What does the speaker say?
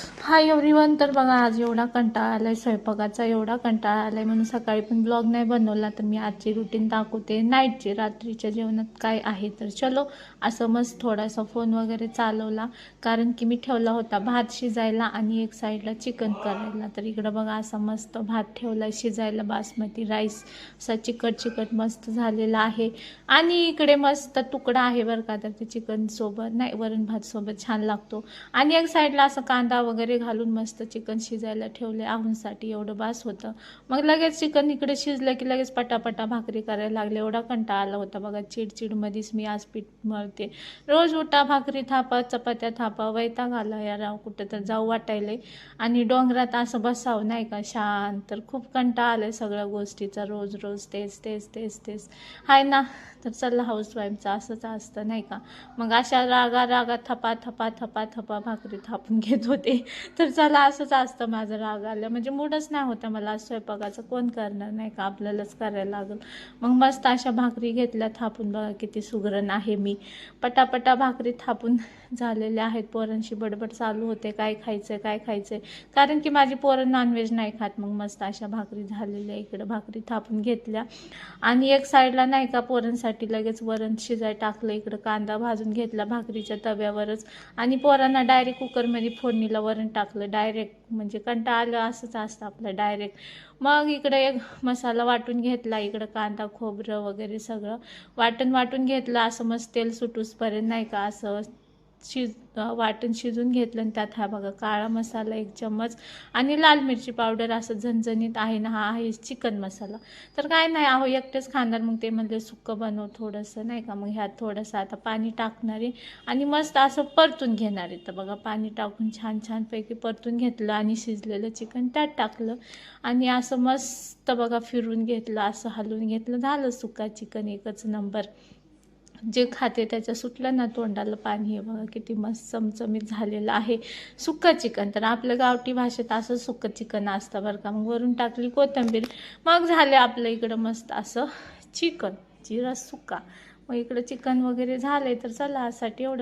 Hi everyone. तर बघा आज एवढा कंटाळा आलाय स्वयंपाकाचा, एवढा कंटाळा आलाय म्हणून सकाळी पण ब्लॉग नाही बनवला. तर मी आजची रुटीन दाखवते नाईटची, रात्रीच्या जेवणात काय आहे. तर चलो असं मस्त थोडासा फोन वगैरे चालवला, कारण की मी ठेवला होता भात शिजायला आणि एक साईडला चिकन करायला. तर इकडं बघा असा मस्त भात ठेवला शिजायला, बासमती राईस असा चिकट चिकट मस्त झालेला आहे. आणि इकडे मस्त तुकडा आहे बरं का, तर ते चिकन सोबत नाही वरण भात सोबत छान लागतो. आणि एक साईडला असं कांदा वगैरे घालून मस्त चिकन शिजायला ठेवले आहूंसाठी, एवढं बास होतं. मग लगेच चिकन इकडे शिजलं की लगेच पटापटा भाकरी करायला लागले. एवढा कंटाळा आला होता बघा, चिडचिडमध्येच मी आज पीठ मळते. रोज उठा भाकरी थापा, चपात्या थापा, वैताग आला यार, कुठं तर जाऊ वाटायलंय आणि डोंगरात असं बसावं नाही का शांत. तर खूप कंटाळा आलाय सगळ्या गोष्टीचा, रोज रोज तेच तेच तेच तेच हाय ना. तर चला, हाऊसवाईफचं असंच असतं नाही का. मग अशा रागा रागा थपा थपा थपा थपा भाकरी थापून घेत होते. तर चला असंच असतं माझं, राग आलं म्हणजे मूडच नाही होता मला स्वयंपाकाचं, कोण करणार नाही का, आपल्यालाच करायला लागल. मग मस्त अशा भाकरी घेतल्या थापून, बघा किती सुगरण आहे मी. पटापटा भाकरी थापून झालेल्या आहेत. पोरांशी बडबड चालू होते, काय खायचं काय खायचं, कारण की माझी पोरं नॉनव्हेज नाही खात. मग मस्त अशा भाकरी झालेल्या इकडं भाकरी थापून घेतल्या आणि एक साईडला नाही का पोरांसाठी लगेच वरण शिजाय टाकलं. इकडं कांदा भाजून घेतला भाकरीच्या तव्यावरच आणि पोरांना डायरेक्ट कुकरमध्ये फोडणीला वरण टाकलं डायरेक्ट, म्हणजे कंटाळा आलं असंच असतं आपलं डायरेक्ट. मग इकडे एक मसाला वाटून घेतला, इकडं कांदा खोबरं वगैरे सगळं वाटून घेतलं. असं मस्त तेल सुटूसपर्यंत नाही का असं वाटण शिजून घेतलं. आणि त्यात हा बघा काळा मसाला 1 चम्मच आणि लाल मिरची पावडर, असं झणझणीत आहे ना. हा आहे चिकन मसाला. तर काय नाही अहो, एकटेच खाणार. मग ते म्हणले सुक्कं बनव थोडंसं नाही का. मग ह्यात थोडंसं आता पाणी टाकणार आहे आणि मस्त असं परतून घेणार आहे. तर बघा पाणी टाकून छान छानपैकी परतून घेतलं आणि शिजलेलं चिकन त्यात टाकलं आणि असं मस्त बघा फिरून घेतलं, असं हलवून घेतलं. झालं सुक्का चिकन, एकच नंबर. जे खाते त्याच्या सुटलं ना तोंडाला पाणी. हे बघा किती मस्त चमचमीत झालेलं आहे सुक्का चिकन. तर आपल्या गावठी भाषेत असं सुक्कं चिकन असतं बरं का. मग वरून टाकली कोथिंबीर, मग झाले आपलं इकडं मस्त असं चिकन जिरा सुक्का. मग इकडं चिकन वगैरे झाले. तर चला आजसाठी एवढं.